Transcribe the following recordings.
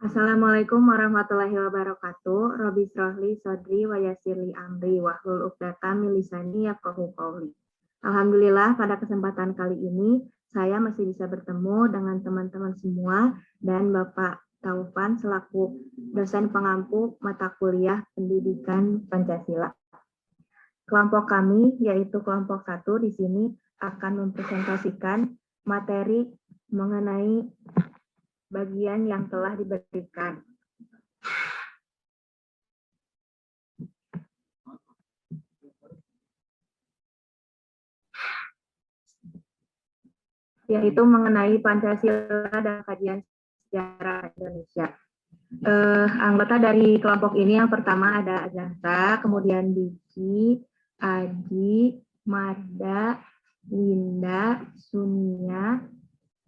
Assalamualaikum warahmatullahi wabarakatuh. Robi Srohli Sodri wa Yasirli Amri wahlul 'uqdatam min lisani yafqahu qawli. Alhamdulillah pada kesempatan kali ini saya masih bisa bertemu dengan teman-teman semua dan Bapak Taufan selaku dosen pengampu mata kuliah Pendidikan Pancasila. Kelompok kami yaitu kelompok 1 di sini akan mempresentasikan materi mengenai bagian yang telah diberikan. Yaitu mengenai Pancasila dan kajian sejarah Indonesia. Anggota dari kelompok ini yang pertama ada Azahra, kemudian Diki, Adi, Marda, Winda, Sunia,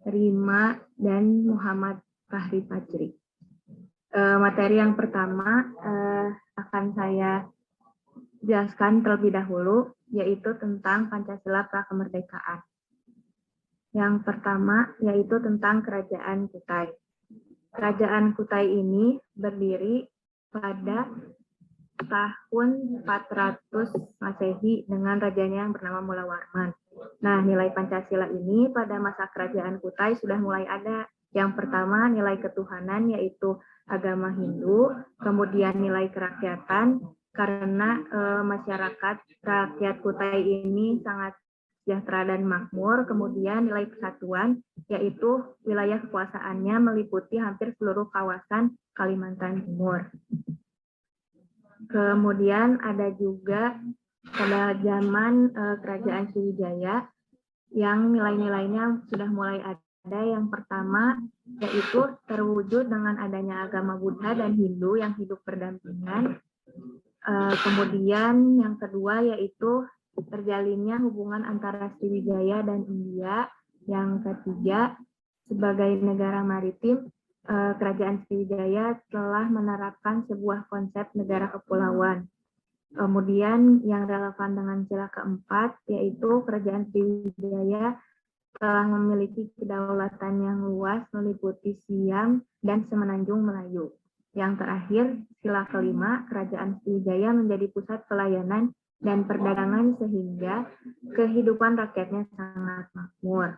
Rima, dan Muhammad Fahri Fajri. Materi yang pertama akan saya jelaskan terlebih dahulu, yaitu tentang Pancasila Prakemerdekaan. Yang pertama yaitu tentang Kerajaan Kutai. Kerajaan Kutai ini berdiri pada tahun 400 Masehi dengan rajanya yang bernama Mula Warman. Nah, nilai Pancasila ini pada masa Kerajaan Kutai sudah mulai ada. Yang pertama nilai ketuhanan yaitu agama Hindu, kemudian nilai kerakyatan karena masyarakat rakyat Kutai ini sangat sejahtera dan makmur, kemudian nilai persatuan, yaitu wilayah kekuasaannya meliputi hampir seluruh kawasan Kalimantan Timur. Kemudian ada juga pada zaman Kerajaan Sriwijaya yang nilai-nilainya sudah mulai ada. Yang pertama yaitu terwujud dengan adanya agama Buddha dan Hindu yang hidup berdampingan. Kemudian yang kedua yaitu terjalinnya hubungan antara Sriwijaya dan India. Yang ketiga, sebagai negara maritim, Kerajaan Sriwijaya telah menerapkan sebuah konsep negara kepulauan. Kemudian yang relevan dengan sila keempat, yaitu Kerajaan Sriwijaya telah memiliki kedaulatan yang luas meliputi Siam dan Semenanjung Melayu. Yang terakhir, sila kelima, Kerajaan Sriwijaya menjadi pusat pelayanan dan perdagangan sehingga kehidupan rakyatnya sangat makmur.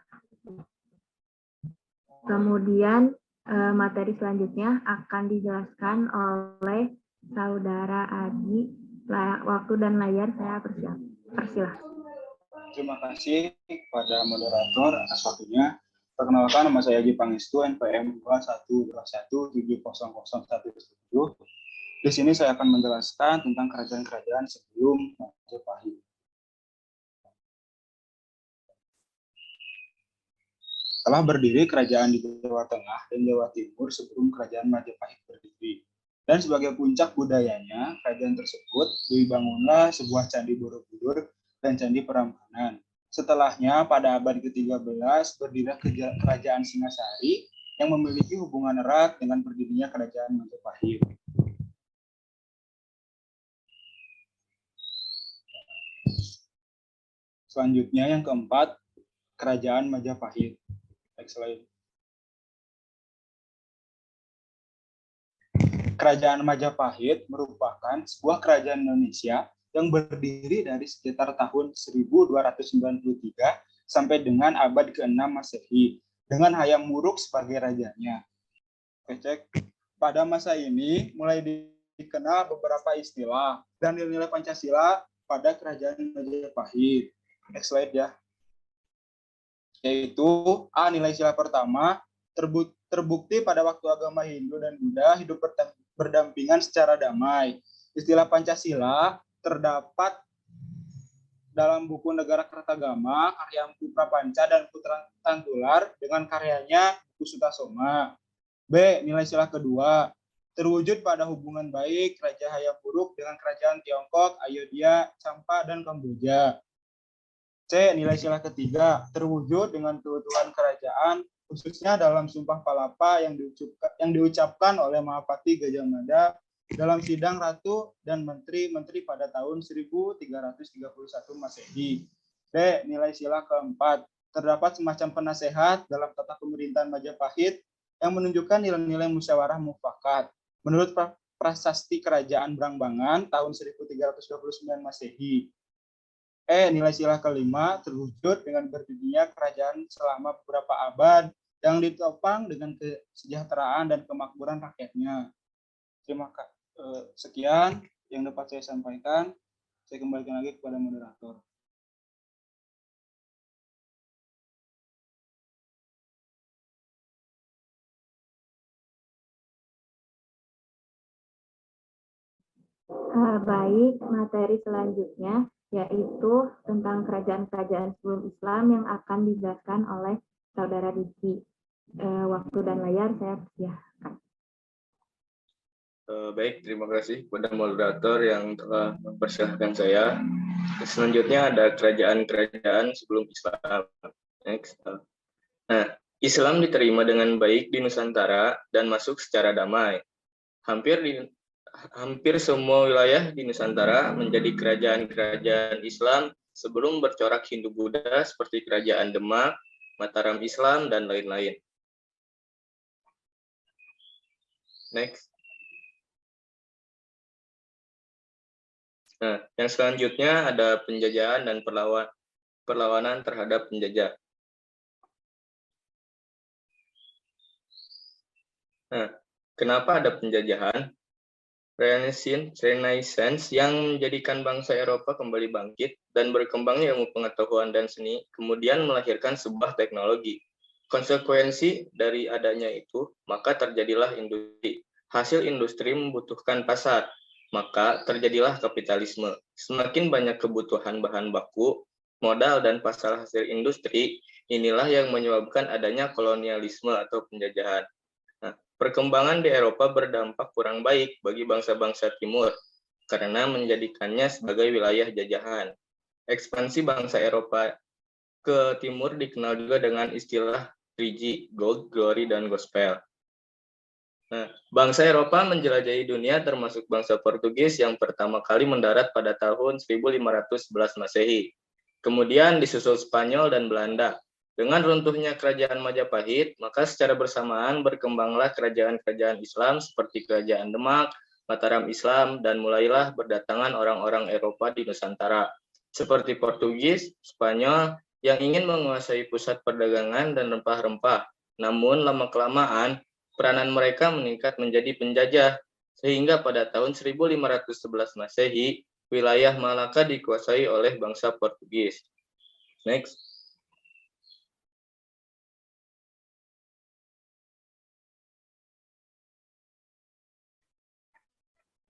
Kemudian materi selanjutnya akan dijelaskan oleh Saudara Adi. Waktu dan layar saya persilahkan. Terima kasih kepada moderator atas waktunya. Perkenalkan, nama saya Haji Pangestu, NPM 212170017. Di sini saya akan menjelaskan tentang kerajaan-kerajaan sebelum Majapahit. Telah berdiri kerajaan di Jawa Tengah dan Jawa Timur sebelum kerajaan Majapahit berdiri. Dan sebagai puncak budayanya, kerajaan tersebut dibangunlah sebuah candi Borobudur dan candi Prambanan. Setelahnya, pada abad ke-13, berdirilah kerajaan Singasari yang memiliki hubungan erat dengan berdirinya kerajaan Majapahit. Selanjutnya yang keempat, kerajaan Majapahit. Next slide. Kerajaan Majapahit merupakan sebuah kerajaan Indonesia yang berdiri dari sekitar tahun 1293 sampai dengan abad ke-6 Masehi dengan Hayam Wuruk sebagai rajanya. Cek. Pada masa ini mulai dikenal beberapa istilah dan nilai Pancasila pada kerajaan Majapahit. Next slide ya. Yaitu nilai sila pertama, terbukti pada waktu agama Hindu dan Buddha hidup berdampingan secara damai. Istilah Pancasila terdapat dalam buku Negara Kertagama karya Empu Prapanca dan Putra Tantular dengan karyanya Kusutasoma. B. Nilai sila kedua, terwujud pada hubungan baik Raja Hayam Wuruk dengan kerajaan Tiongkok, Ayodhya, Champa, dan Kamboja. C. Nilai sila ketiga, terwujud dengan keutuhan kerajaan, khususnya dalam Sumpah Palapa yang diucapkan oleh Mahapati Gajah Mada dalam sidang Ratu dan Menteri-Menteri pada tahun 1331 Masehi. D. Nilai sila keempat, terdapat semacam penasehat dalam tata pemerintahan Majapahit yang menunjukkan nilai-nilai musyawarah mufakat. Menurut Prasasti Kerajaan Brangbangan tahun 1329 Masehi. Nilai sila kelima terwujud dengan berdirinya kerajaan selama beberapa abad yang ditopang dengan kesejahteraan dan kemakmuran rakyatnya. Terima kasih. Sekian yang dapat saya sampaikan. Saya kembalikan lagi kepada moderator. Baik, materi selanjutnya yaitu tentang kerajaan-kerajaan sebelum Islam yang akan dijelaskan oleh Saudara Diki. Waktu dan layar saya persilahkan. Baik, terima kasih kepada moderator yang telah mempersilahkan saya. Selanjutnya ada kerajaan-kerajaan sebelum Islam. Next. Nah, Islam diterima dengan baik di Nusantara dan masuk secara damai. Hampir semua wilayah di Nusantara menjadi kerajaan-kerajaan Islam sebelum bercorak Hindu-Buddha seperti Kerajaan Demak, Mataram Islam, dan lain-lain. Next. Nah, yang selanjutnya ada penjajahan dan perlawanan terhadap penjajah. Nah, kenapa ada penjajahan? Renaissance yang menjadikan bangsa Eropa kembali bangkit dan berkembangnya ilmu pengetahuan dan seni, kemudian melahirkan sebuah teknologi. Konsekuensi dari adanya itu, maka terjadilah industri. Hasil industri membutuhkan pasar, maka terjadilah kapitalisme. Semakin banyak kebutuhan bahan baku, modal, dan pasar hasil industri, inilah yang menyebabkan adanya kolonialisme atau penjajahan. Nah, perkembangan di Eropa berdampak kurang baik bagi bangsa-bangsa timur, karena menjadikannya sebagai wilayah jajahan. Ekspansi bangsa Eropa ke timur dikenal juga dengan istilah 3G, Gold, Glory, dan Gospel. Nah, bangsa Eropa menjelajahi dunia termasuk bangsa Portugis yang pertama kali mendarat pada tahun 1511 Masehi. Kemudian disusul Spanyol dan Belanda. Dengan runtuhnya kerajaan Majapahit, maka secara bersamaan berkembanglah kerajaan-kerajaan Islam seperti Kerajaan Demak, Mataram Islam, dan mulailah berdatangan orang-orang Eropa di Nusantara, seperti Portugis, Spanyol, yang ingin menguasai pusat perdagangan dan rempah-rempah. Namun lama-kelamaan, peranan mereka meningkat menjadi penjajah, sehingga pada tahun 1511 Masehi, wilayah Malaka dikuasai oleh bangsa Portugis. Next.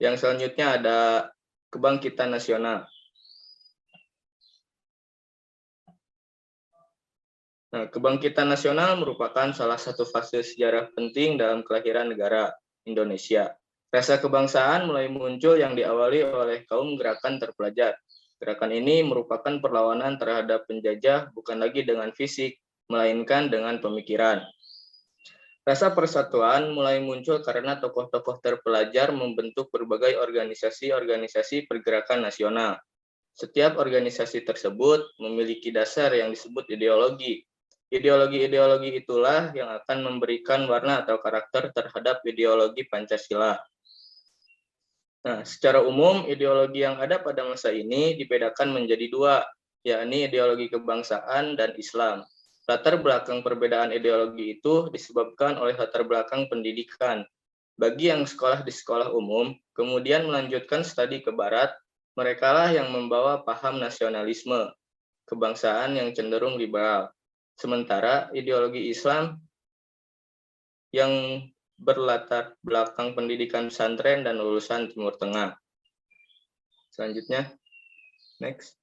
Yang selanjutnya ada kebangkitan nasional. Nah, kebangkitan nasional merupakan salah satu fase sejarah penting dalam kelahiran negara Indonesia. Rasa kebangsaan mulai muncul yang diawali oleh kaum gerakan terpelajar. Gerakan ini merupakan perlawanan terhadap penjajah bukan lagi dengan fisik, melainkan dengan pemikiran. Rasa persatuan mulai muncul karena tokoh-tokoh terpelajar membentuk berbagai organisasi-organisasi pergerakan nasional. Setiap organisasi tersebut memiliki dasar yang disebut ideologi. Ideologi-ideologi itulah yang akan memberikan warna atau karakter terhadap ideologi Pancasila. Nah, secara umum, ideologi yang ada pada masa ini dibedakan menjadi dua, yakni ideologi kebangsaan dan Islam. Latar belakang perbedaan ideologi itu disebabkan oleh latar belakang pendidikan. Bagi yang sekolah di sekolah umum, kemudian melanjutkan studi ke barat, merekalah yang membawa paham nasionalisme, kebangsaan yang cenderung liberal. Sementara ideologi Islam yang berlatar belakang pendidikan pesantren dan lulusan Timur Tengah. Selanjutnya, next.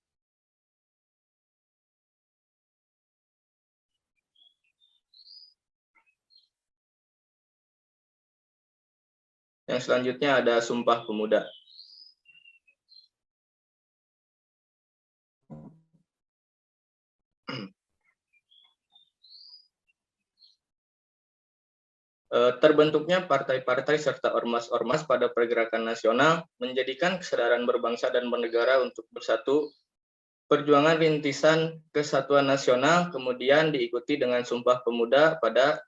Yang selanjutnya ada Sumpah Pemuda. Terbentuknya partai-partai serta ormas-ormas pada pergerakan nasional menjadikan kesadaran berbangsa dan bernegara untuk bersatu. Perjuangan rintisan kesatuan nasional kemudian diikuti dengan Sumpah Pemuda pada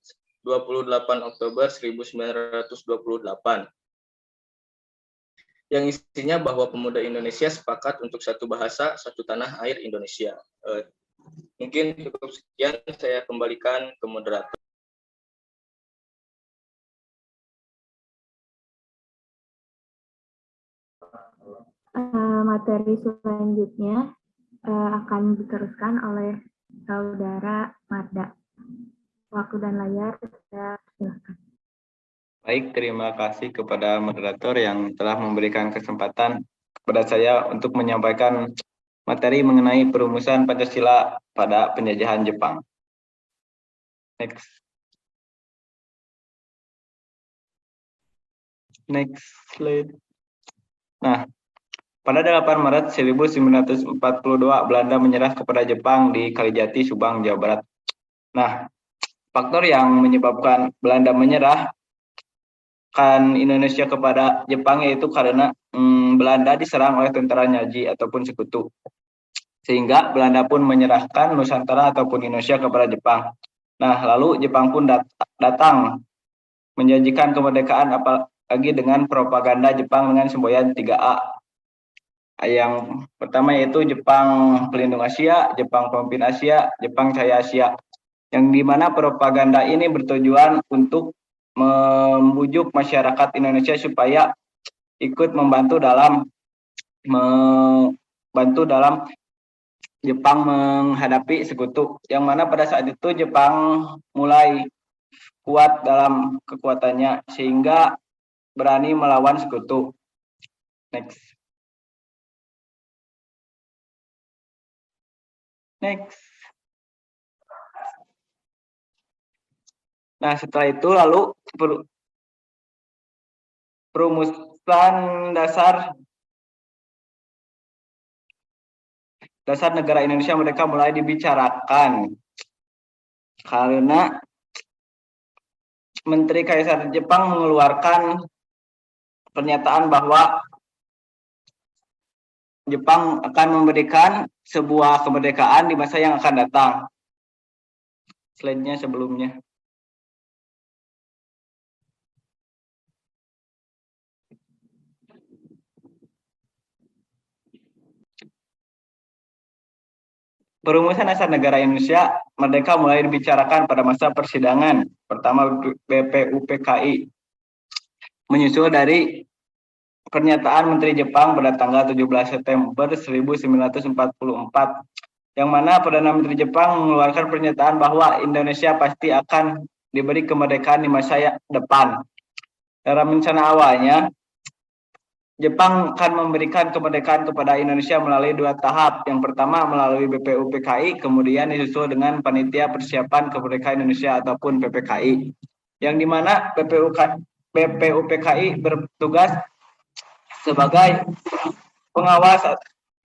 28 Oktober 1928. Yang isinya bahwa pemuda Indonesia sepakat untuk satu bahasa, satu tanah air Indonesia. Mungkin cukup sekian, saya kembalikan ke moderator. Materi selanjutnya akan diteruskan oleh Saudara Marda. Waktu dan layar, saya silakan. Baik, terima kasih kepada moderator yang telah memberikan kesempatan kepada saya untuk menyampaikan materi mengenai perumusan Pancasila pada penjajahan Jepang. Next slide. Nah, pada 8 Maret 1942 Belanda menyerah kepada Jepang di Kalijati, Subang, Jawa Barat. Nah, faktor yang menyebabkan Belanda menyerah kan Indonesia kepada Jepang yaitu karena Belanda diserang oleh tentara Nyaji ataupun sekutu. Sehingga Belanda pun menyerahkan Nusantara ataupun Indonesia kepada Jepang. Nah, lalu Jepang pun datang menjanjikan kemerdekaan, apalagi dengan propaganda Jepang dengan semboyan 3A. Yang pertama yaitu Jepang Pelindung Asia, Jepang Pemimpin Asia, Jepang Cahaya Asia. Yang dimana propaganda ini bertujuan untuk membujuk masyarakat Indonesia supaya ikut membantu dalam Jepang menghadapi sekutu. Yang mana pada saat itu Jepang mulai kuat dalam kekuatannya sehingga berani melawan sekutu. Next. Nah, setelah itu lalu perumusan dasar negara Indonesia mereka mulai dibicarakan karena Menteri Kaisar Jepang mengeluarkan pernyataan bahwa Jepang akan memberikan sebuah kemerdekaan di masa yang akan datang. Slide-nya sebelumnya. Perumusan dasar negara Indonesia merdeka mulai dibicarakan pada masa persidangan pertama BPUPKI, menyusul dari pernyataan Menteri Jepang pada tanggal 17 September 1944, yang mana Perdana Menteri Jepang mengeluarkan pernyataan bahwa Indonesia pasti akan diberi kemerdekaan di masa depan. Dalam rencana awalnya, Jepang akan memberikan kemerdekaan kepada Indonesia melalui 2 tahap. Yang pertama melalui BPUPKI, kemudian disusul dengan Panitia Persiapan Kemerdekaan Indonesia ataupun PPKI. Yang dimana BPUPKI bertugas sebagai pengawas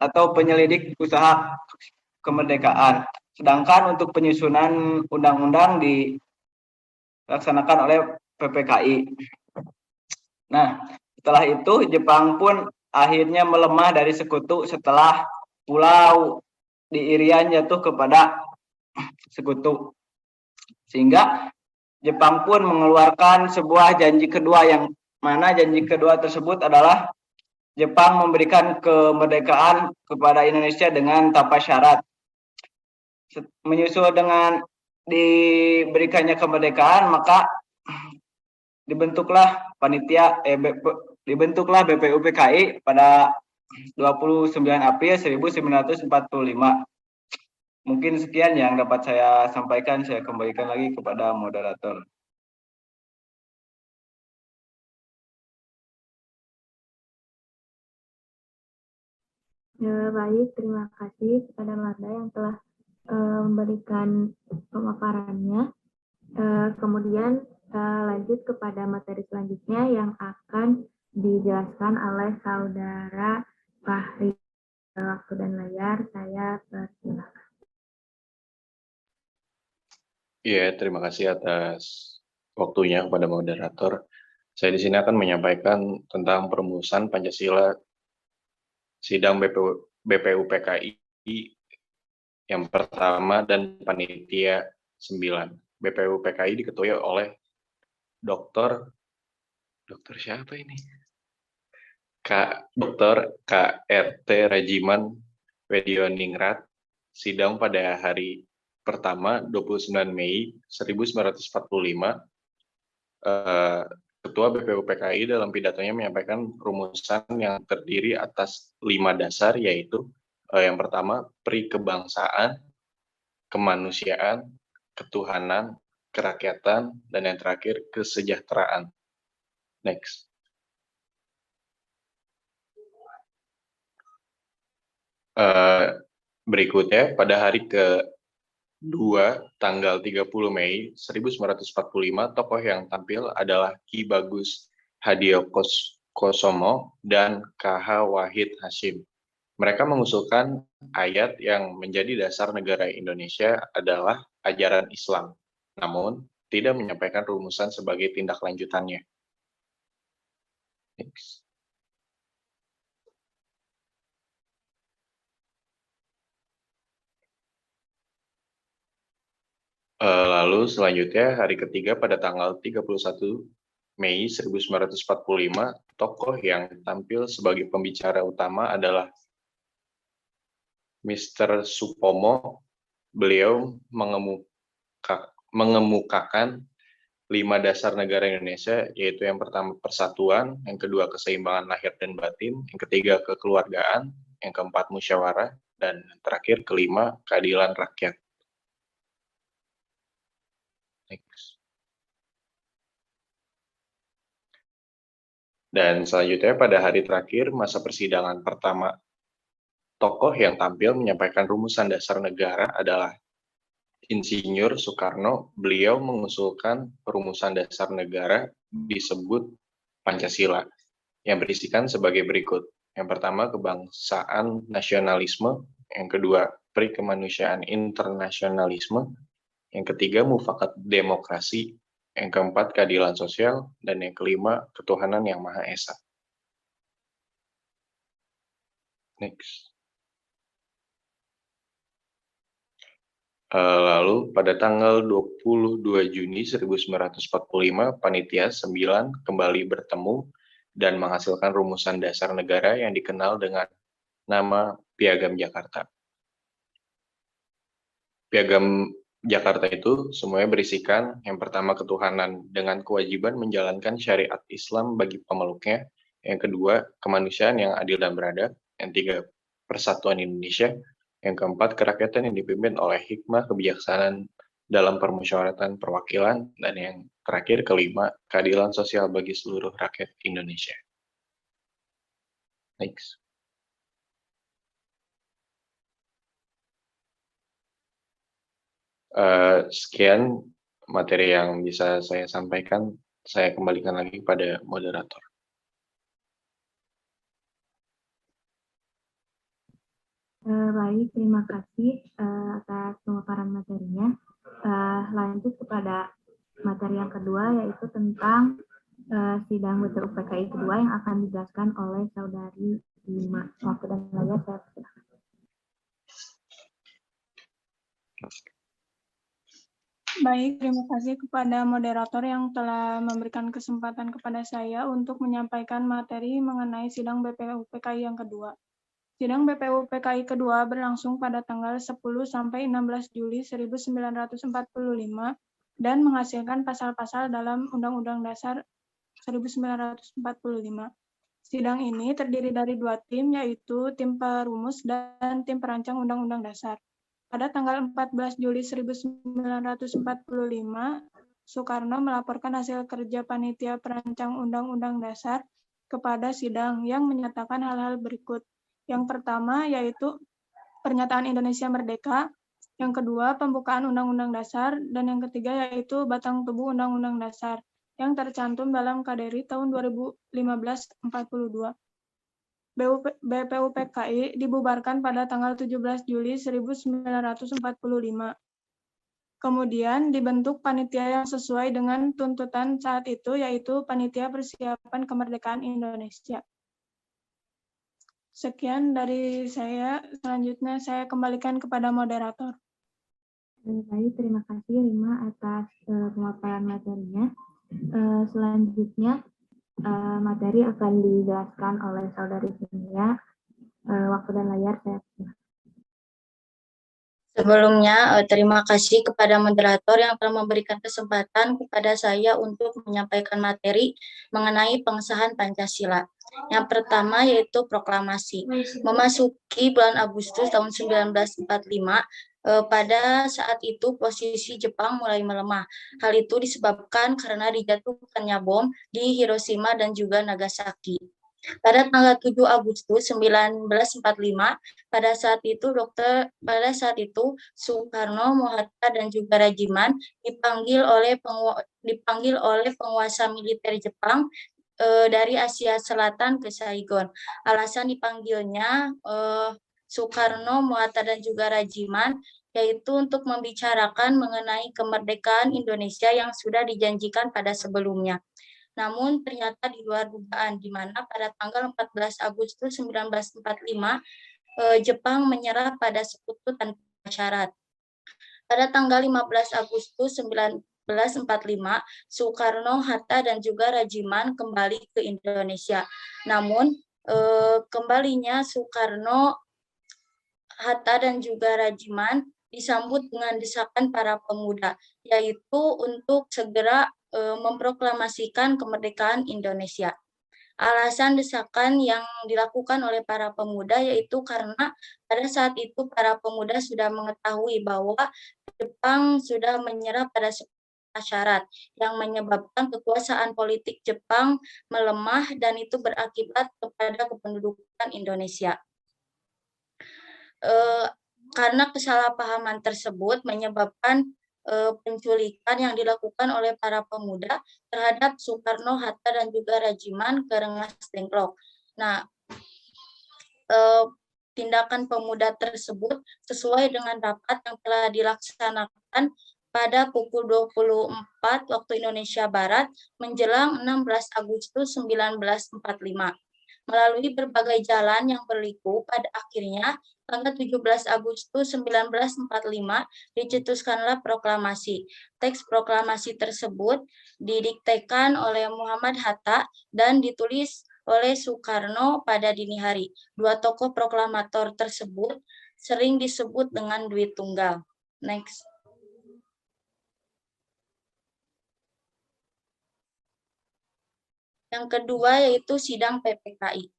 atau penyelidik usaha kemerdekaan. Sedangkan untuk penyusunan undang-undang dilaksanakan oleh PPKI. Nah, setelah itu Jepang pun akhirnya melemah dari sekutu setelah Pulau di Irian jatuh kepada sekutu. Sehingga Jepang pun mengeluarkan sebuah janji kedua, yang mana janji kedua tersebut adalah Jepang memberikan kemerdekaan kepada Indonesia dengan tanpa syarat. Menyusul dengan diberikannya kemerdekaan, maka dibentuklah BPUPKI pada 29 April 1945. Mungkin sekian yang dapat saya sampaikan, saya kembalikan lagi kepada moderator. Baik, terima kasih kepada Marda yang telah memberikan pemaparannya. Kemudian lanjut kepada materi selanjutnya yang akan dijelaskan oleh Saudara Fahri. Waktu dan layar, saya persilakan. Iya, terima kasih atas waktunya kepada moderator. Saya di sini akan menyampaikan tentang perumusan Pancasila sidang BPUPKI yang pertama dan panitia 9. BPUPKI diketuai oleh Dr. siapa ini? Dr. KRT Rajiman Wedioningrat. Sidang pada hari pertama 29 Mei 1945. Ketua BPUPKI dalam pidatonya menyampaikan rumusan yang terdiri atas 5 dasar, yaitu yang pertama, perikebangsaan, kemanusiaan, ketuhanan, kerakyatan, dan yang terakhir, kesejahteraan. Next. Berikutnya, pada hari ke-2, tanggal 30 Mei 1945, tokoh yang tampil adalah Ki Bagus Hadiokosomo dan KH Wahid Hasyim. Mereka mengusulkan ayat yang menjadi dasar negara Indonesia adalah ajaran Islam, namun tidak menyampaikan rumusan sebagai tindak lanjutannya. Next. Lalu selanjutnya hari ketiga pada tanggal 31 Mei 1945, tokoh yang tampil sebagai pembicara utama adalah Mr. Supomo. Beliau mengemukakan 5 dasar negara Indonesia, yaitu yang pertama persatuan, yang kedua keseimbangan lahir dan batin, yang ketiga kekeluargaan, yang keempat musyawarah, dan terakhir kelima keadilan rakyat. Next. Dan selanjutnya pada hari terakhir masa persidangan pertama, tokoh yang tampil menyampaikan rumusan dasar negara adalah Insinyur Soekarno. Beliau mengusulkan rumusan dasar negara disebut Pancasila yang berisikan sebagai berikut. Yang pertama, kebangsaan nasionalisme. Yang kedua, perikemanusiaan internasionalisme. Yang ketiga, mufakat demokrasi. Yang keempat, keadilan sosial. Dan yang kelima, ketuhanan yang Maha Esa. Next. Lalu pada tanggal 22 Juni 1945, Panitia 9 kembali bertemu dan menghasilkan rumusan dasar negara yang dikenal dengan nama Piagam Jakarta. Piagam Jakarta itu semuanya berisikan yang pertama ketuhanan dengan kewajiban menjalankan syariat Islam bagi pemeluknya, yang kedua kemanusiaan yang adil dan beradab, yang tiga persatuan Indonesia, yang keempat kerakyatan yang dipimpin oleh hikmah kebijaksanaan dalam permusyawaratan perwakilan, dan yang terakhir kelima keadilan sosial bagi seluruh rakyat Indonesia. Next. Sekian materi yang bisa saya sampaikan. Saya kembalikan lagi kepada moderator. Baik, terima kasih atas pemaparan materinya. Lanjut kepada materi yang kedua, yaitu tentang sidang BPUPKI kedua yang akan dijelaskan oleh Saudari Bima. Waktu dan layar saya persilakan. Baik, terima kasih kepada moderator yang telah memberikan kesempatan kepada saya untuk menyampaikan materi mengenai sidang BPUPKI yang kedua. Sidang BPUPKI kedua berlangsung pada tanggal 10 sampai 16 Juli 1945 dan menghasilkan pasal-pasal dalam Undang-Undang Dasar 1945. Sidang ini terdiri dari 2 tim, yaitu tim perumus dan tim perancang Undang-Undang Dasar. Pada tanggal 14 Juli 1945, Soekarno melaporkan hasil kerja panitia perancang Undang-Undang Dasar kepada sidang yang menyatakan hal-hal berikut. Yang pertama yaitu pernyataan Indonesia Merdeka, yang kedua pembukaan Undang-Undang Dasar, dan yang ketiga yaitu batang tubuh Undang-Undang Dasar yang tercantum dalam KDRI tahun 2015-42. BPUPKI dibubarkan pada tanggal 17 Juli 1945. Kemudian dibentuk panitia yang sesuai dengan tuntutan saat itu, yaitu Panitia Persiapan Kemerdekaan Indonesia. Sekian dari saya, selanjutnya saya kembalikan kepada moderator. Baik, terima kasih Rima atas pemaparan materinya. Selanjutnya materi akan dijelaskan oleh Saudari Sinia. Waktu dan layar saya. Sebelumnya, terima kasih kepada moderator yang telah memberikan kesempatan kepada saya untuk menyampaikan materi mengenai pengesahan Pancasila. Yang pertama yaitu proklamasi. Memasuki bulan Agustus tahun 1945, pada saat itu posisi Jepang mulai melemah. Hal itu disebabkan karena dijatuhkannya bom di Hiroshima dan juga Nagasaki. Pada tanggal 7 Agustus 1945, pada saat itu Soekarno, Mohatta dan juga Rajiman dipanggil oleh penguasa militer Jepang dari Asia Selatan ke Saigon. Alasan dipanggilnya Soekarno, Mohatta dan juga Rajiman yaitu untuk membicarakan mengenai kemerdekaan Indonesia yang sudah dijanjikan pada sebelumnya. Namun ternyata di luar dugaan, di mana pada tanggal 14 Agustus 1945, Jepang menyerah pada sekutu tanpa syarat. Pada tanggal 15 Agustus 1945, Soekarno, Hatta, dan juga Rajiman kembali ke Indonesia. Namun, kembalinya Soekarno, Hatta, dan juga Rajiman disambut dengan desakan para pemuda, yaitu untuk segera memproklamasikan kemerdekaan Indonesia. Alasan desakan yang dilakukan oleh para pemuda yaitu karena pada saat itu para pemuda sudah mengetahui bahwa Jepang sudah menyerah pada syarat yang menyebabkan kekuasaan politik Jepang melemah dan itu berakibat kepada kependudukan Indonesia. Karena kesalahpahaman tersebut menyebabkan penculikan yang dilakukan oleh para pemuda terhadap Soekarno, Hatta, dan juga Rajiman ke Rengas Dengklok. Nah, tindakan pemuda tersebut sesuai dengan rapat yang telah dilaksanakan pada pukul 24 waktu Indonesia Barat menjelang 16 Agustus 1945. Melalui berbagai jalan yang berliku, pada akhirnya tanggal 17 Agustus 1945 dicetuskanlah proklamasi. Teks proklamasi tersebut didiktekan oleh Muhammad Hatta dan ditulis oleh Soekarno pada dini hari. Dua tokoh proklamator tersebut sering disebut dengan Dwi Tunggal. Next. Yang kedua yaitu sidang PPKI.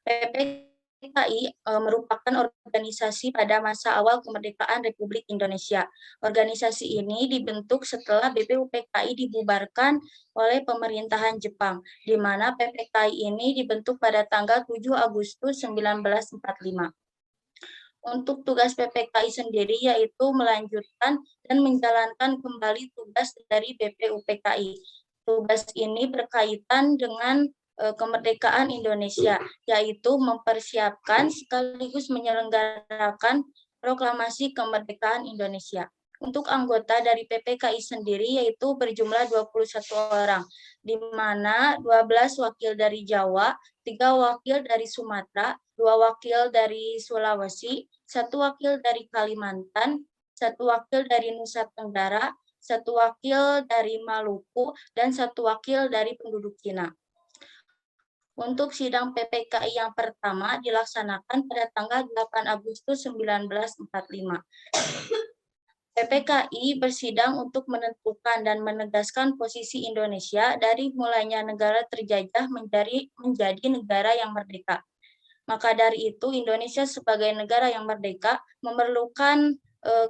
PPKI merupakan organisasi pada masa awal kemerdekaan Republik Indonesia. Organisasi ini dibentuk setelah BPUPKI dibubarkan oleh pemerintahan Jepang, di mana PPKI ini dibentuk pada tanggal 7 Agustus 1945. Untuk tugas PPKI sendiri yaitu melanjutkan dan menjalankan kembali tugas dari BPUPKI. Tugas ini berkaitan dengan kemerdekaan Indonesia, yaitu mempersiapkan sekaligus menyelenggarakan proklamasi kemerdekaan Indonesia. Untuk anggota dari PPKI sendiri yaitu berjumlah 21 orang, di mana 12 wakil dari Jawa, 3 wakil dari Sumatera, 2 wakil dari Sulawesi, 1 wakil dari Kalimantan, 1 wakil dari Nusa Tenggara, 1 wakil dari Maluku, dan 1 wakil dari penduduk Cina. Untuk sidang PPKI yang pertama dilaksanakan pada tanggal 8 Agustus 1945. PPKI bersidang untuk menentukan dan menegaskan posisi Indonesia dari mulainya negara terjajah menjadi negara yang merdeka. Maka dari itu, Indonesia sebagai negara yang merdeka memerlukan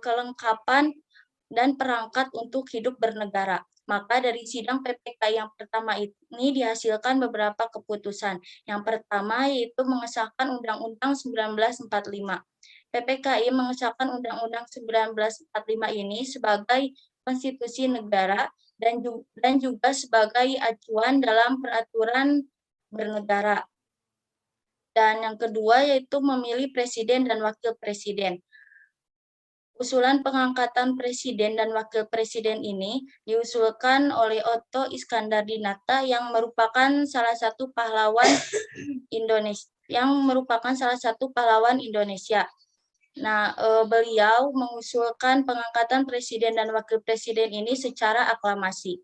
kelengkapan dan perangkat untuk hidup bernegara. Maka dari sidang PPKI yang pertama ini dihasilkan beberapa keputusan. Yang pertama yaitu mengesahkan Undang-Undang 1945. PPKI mengesahkan Undang-Undang 1945 ini sebagai konstitusi negara dan juga sebagai acuan dalam peraturan bernegara. Dan yang kedua yaitu memilih presiden dan wakil presiden. Usulan pengangkatan presiden dan wakil presiden ini diusulkan oleh Otto Iskandar-Dinata yang merupakan salah satu pahlawan Indonesia. Nah, beliau mengusulkan pengangkatan presiden dan wakil presiden ini secara aklamasi.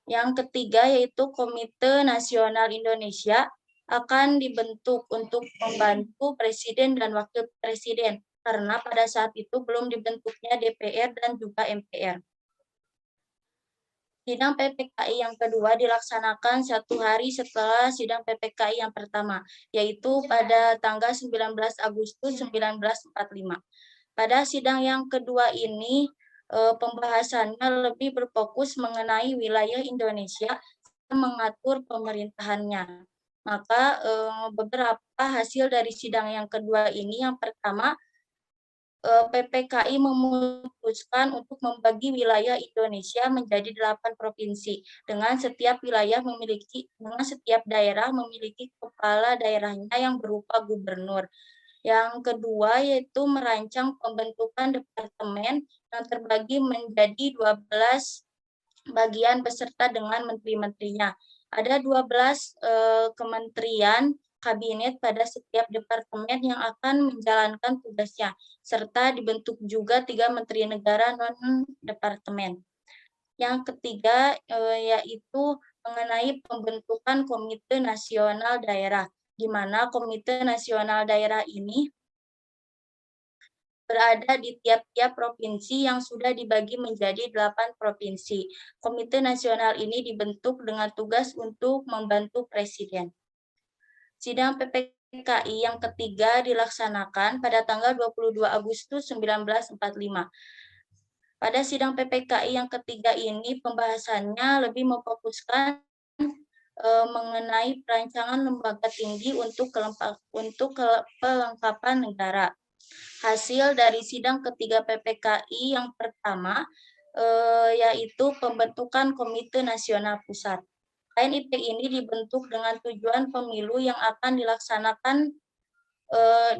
Yang ketiga yaitu Komite Nasional Indonesia akan dibentuk untuk membantu presiden dan wakil presiden karena pada saat itu belum dibentuknya DPR dan juga MPR. Sidang PPKI yang kedua dilaksanakan 1 hari setelah sidang PPKI yang pertama, yaitu pada tanggal 19 Agustus 1945. Pada sidang yang kedua ini, pembahasannya lebih berfokus mengenai wilayah Indonesia dan mengatur pemerintahannya. Maka beberapa hasil dari sidang yang kedua ini, yang pertama, PPKI memutuskan untuk membagi wilayah Indonesia menjadi 8 provinsi dengan setiap daerah memiliki kepala daerahnya yang berupa gubernur. Yang kedua yaitu merancang pembentukan departemen yang terbagi menjadi 12 bagian beserta dengan menteri-menterinya. Ada 12 kementerian kabinet pada setiap departemen yang akan menjalankan tugasnya, serta dibentuk juga 3 menteri negara non-departemen. Yang ketiga yaitu mengenai pembentukan Komite Nasional Daerah, di mana Komite Nasional Daerah ini berada di tiap-tiap provinsi yang sudah dibagi menjadi 8 provinsi. Komite Nasional ini dibentuk dengan tugas untuk membantu Presiden. Sidang PPKI yang ketiga dilaksanakan pada tanggal 22 Agustus 1945. Pada sidang PPKI yang ketiga ini pembahasannya lebih memfokuskan mengenai perancangan lembaga tinggi untuk kelengkapan negara. Hasil dari sidang ketiga PPKI yang pertama yaitu pembentukan Komite Nasional Pusat. KNIP ini dibentuk dengan tujuan pemilu yang akan dilaksanakan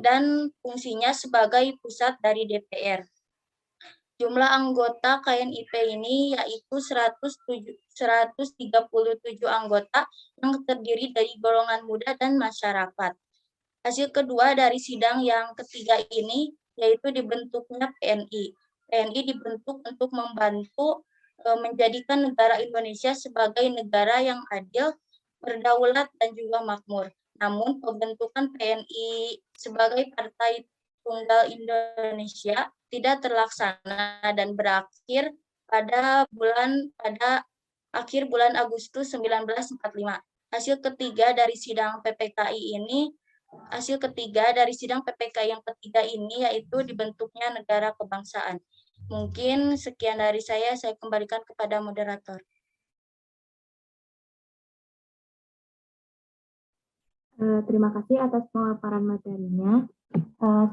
dan fungsinya sebagai pusat dari DPR. Jumlah anggota KNIP ini yaitu 137 anggota yang terdiri dari golongan muda dan masyarakat. Hasil kedua dari sidang yang ketiga ini yaitu dibentuknya PNI. PNI dibentuk untuk membantu menjadikan negara Indonesia sebagai negara yang adil, berdaulat, dan juga makmur. Namun pembentukan PNI sebagai Partai Tunggal Indonesia tidak terlaksana dan berakhir pada akhir bulan Agustus 1945. Hasil ketiga dari sidang yang ketiga ini yaitu dibentuknya negara kebangsaan. Mungkin sekian dari saya kembalikan kepada moderator. Terima kasih atas pemaparan materinya.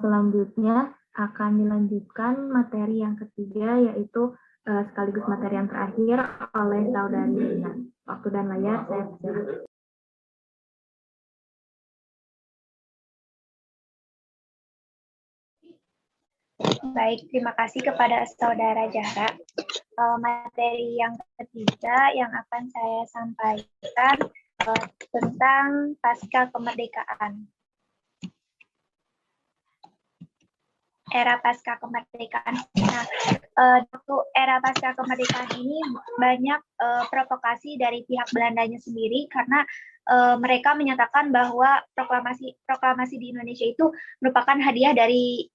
Selanjutnya akan dilanjutkan materi yang ketiga, yaitu sekaligus materi yang terakhir oleh Saudari Dina. Waktu dan layar saya persilakan. Baik, terima kasih kepada Saudara Zahra. Materi yang ketiga yang akan saya sampaikan tentang pasca kemerdekaan. Era pasca kemerdekaan. Nah, waktu era pasca kemerdekaan ini banyak provokasi dari pihak Belandanya sendiri karena mereka menyatakan bahwa proklamasi di Indonesia itu merupakan hadiah dari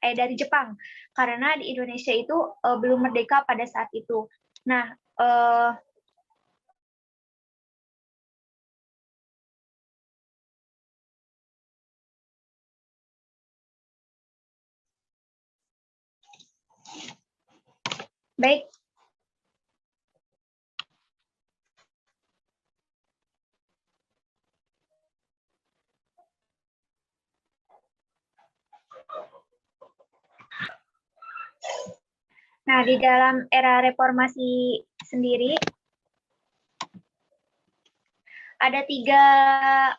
dari Jepang karena di Indonesia itu belum merdeka pada saat itu. Nah, baik. Nah, di dalam era reformasi sendiri ada 3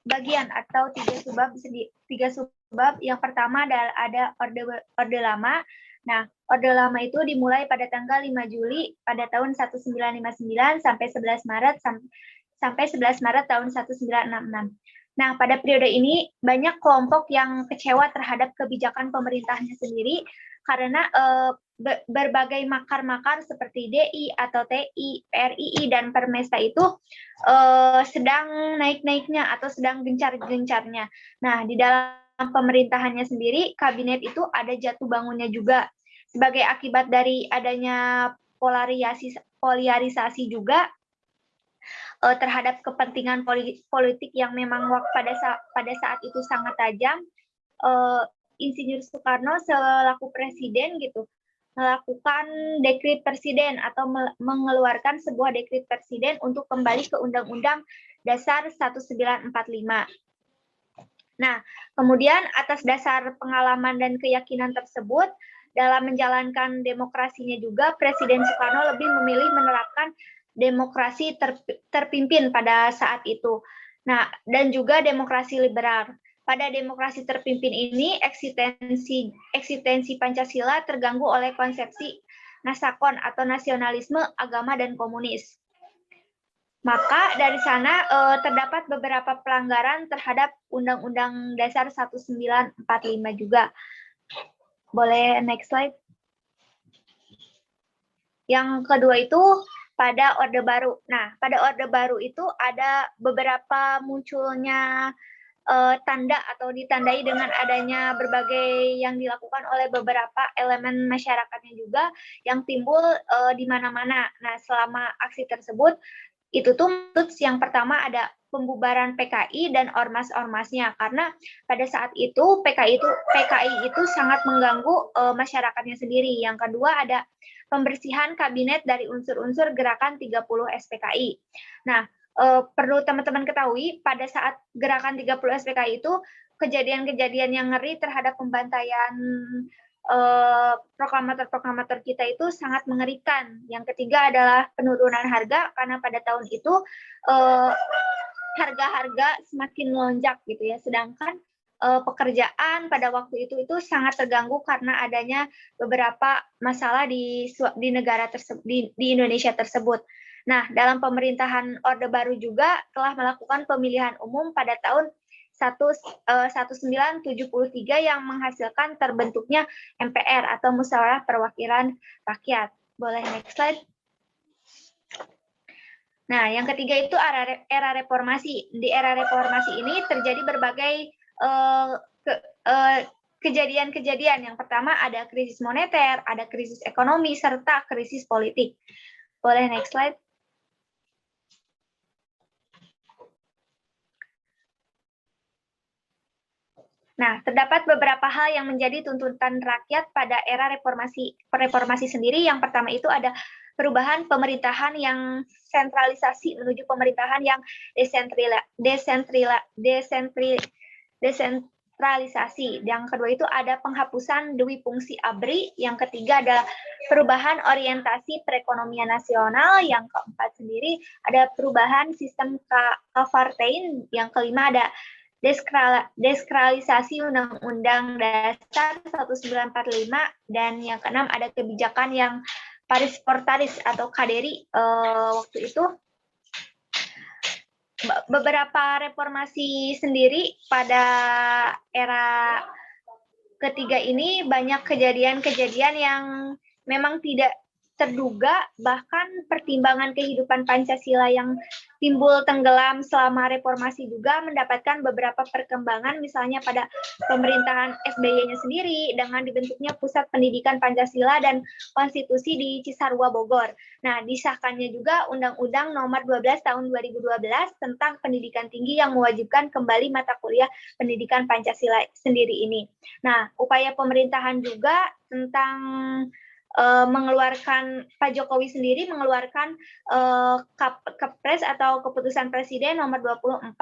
bagian atau 3 subbab. Yang pertama ada Orde Lama. Nah, Orde Lama itu dimulai pada tanggal 5 Juli pada tahun 1959 sampai 11 Maret tahun 1966. Nah, pada periode ini banyak kelompok yang kecewa terhadap kebijakan pemerintahnya sendiri karena berbagai makar-makar seperti DI atau TI, PRII, dan Permesta itu sedang naik-naiknya atau sedang gencar-gencarnya. Nah, di dalam pemerintahannya sendiri, kabinet itu ada jatuh bangunnya juga. Sebagai akibat dari adanya polarisasi juga, terhadap kepentingan politik yang memang pada saat itu sangat tajam, Insinyur Soekarno selaku presiden gitu melakukan dekret presiden atau mengeluarkan sebuah dekret presiden untuk kembali ke Undang-Undang Dasar 1945. Nah, kemudian atas dasar pengalaman dan keyakinan tersebut, dalam menjalankan demokrasinya juga, Presiden Soekarno lebih memilih menerapkan demokrasi terpimpin pada saat itu. Nah, dan juga demokrasi liberal. Pada demokrasi terpimpin ini, eksistensi Pancasila terganggu oleh konsepsi nasakon atau nasionalisme, agama, dan komunis. Maka dari sana terdapat beberapa pelanggaran terhadap Undang-Undang Dasar 1945 juga. Boleh next slide. Yang kedua itu pada Orde Baru. Nah, pada Orde Baru itu ada beberapa munculnya tanda atau ditandai dengan adanya berbagai yang dilakukan oleh beberapa elemen masyarakatnya juga yang timbul di mana-mana. Nah, selama aksi tersebut, itu tuh yang pertama ada pembubaran PKI dan ormas-ormasnya, karena pada saat itu PKI itu sangat mengganggu masyarakatnya sendiri. Yang kedua ada pembersihan kabinet dari unsur-unsur gerakan 30 SPKI. Nah, perlu teman-teman ketahui pada saat gerakan 30 SPKI itu kejadian-kejadian yang ngeri terhadap pembantaian proklamator-proklamator kita itu sangat mengerikan. Yang ketiga adalah penurunan harga, karena pada tahun itu harga-harga semakin melonjak gitu ya. Sedangkan pekerjaan pada waktu itu sangat terganggu karena adanya beberapa masalah di negara tersebut, di Indonesia tersebut. Nah, dalam pemerintahan Orde Baru juga telah melakukan pemilihan umum pada tahun 1973 yang menghasilkan terbentuknya MPR atau Musyawarah Perwakilan Rakyat. Boleh next slide. Nah, yang ketiga itu era reformasi. Di era reformasi ini terjadi berbagai kejadian-kejadian. Yang pertama ada krisis moneter, ada krisis ekonomi, serta krisis politik. Boleh next slide. Nah, terdapat beberapa hal yang menjadi tuntutan rakyat pada era reformasi sendiri. Yang pertama itu ada perubahan pemerintahan yang sentralisasi menuju pemerintahan yang desentralisasi. Yang kedua itu ada penghapusan dui fungsi ABRI. Yang ketiga ada perubahan orientasi perekonomian nasional. Yang keempat sendiri ada perubahan sistem kepartean. Yang kelima ada deskralisasi Undang-Undang Dasar 1945, dan yang keenam ada kebijakan yang parisportaris atau kaderi waktu itu. Beberapa reformasi sendiri pada era ketiga ini banyak kejadian-kejadian yang memang tidak terduga, bahkan pertimbangan kehidupan Pancasila yang timbul tenggelam selama reformasi juga mendapatkan beberapa perkembangan, misalnya pada pemerintahan SBY-nya sendiri dengan dibentuknya Pusat Pendidikan Pancasila dan Konstitusi di Cisarua, Bogor. Nah, disahkannya juga Undang-Undang Nomor 12 Tahun 2012 tentang pendidikan tinggi yang mewajibkan kembali mata kuliah pendidikan Pancasila sendiri ini. Nah, upaya pemerintahan juga tentang mengeluarkan, Pak Jokowi sendiri mengeluarkan Kepres atau Keputusan Presiden nomor 24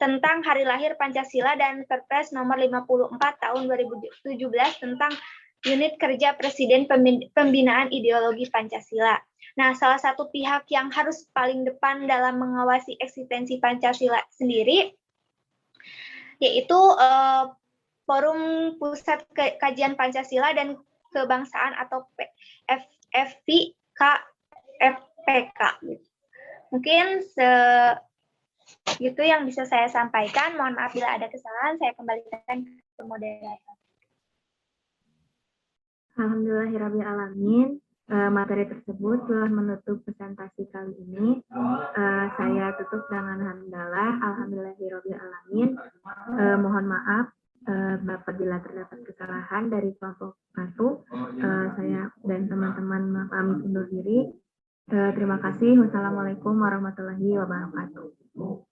tentang Hari Lahir Pancasila dan Perpres nomor 54 tahun 2017 tentang Unit Kerja Presiden Pembinaan Ideologi Pancasila. Nah, salah satu pihak yang harus paling depan dalam mengawasi eksistensi Pancasila sendiri yaitu Forum Pusat Kajian Pancasila dan Kebangsaan atau FPK. Mungkin Itu yang bisa saya sampaikan. Mohon maaf bila ada kesalahan, saya kembalikan ke moderator. Alhamdulillahirrahmanirrahim. Materi tersebut telah menutup presentasi kali ini. Saya tutup dengan hamdalah. Alhamdulillahirrahmanirrahim. Mohon maaf apabila terdapat kesalahan dari kelompok 1. Saya dan teman-teman kami undur diri. Terima kasih. Wassalamualaikum warahmatullahi wabarakatuh.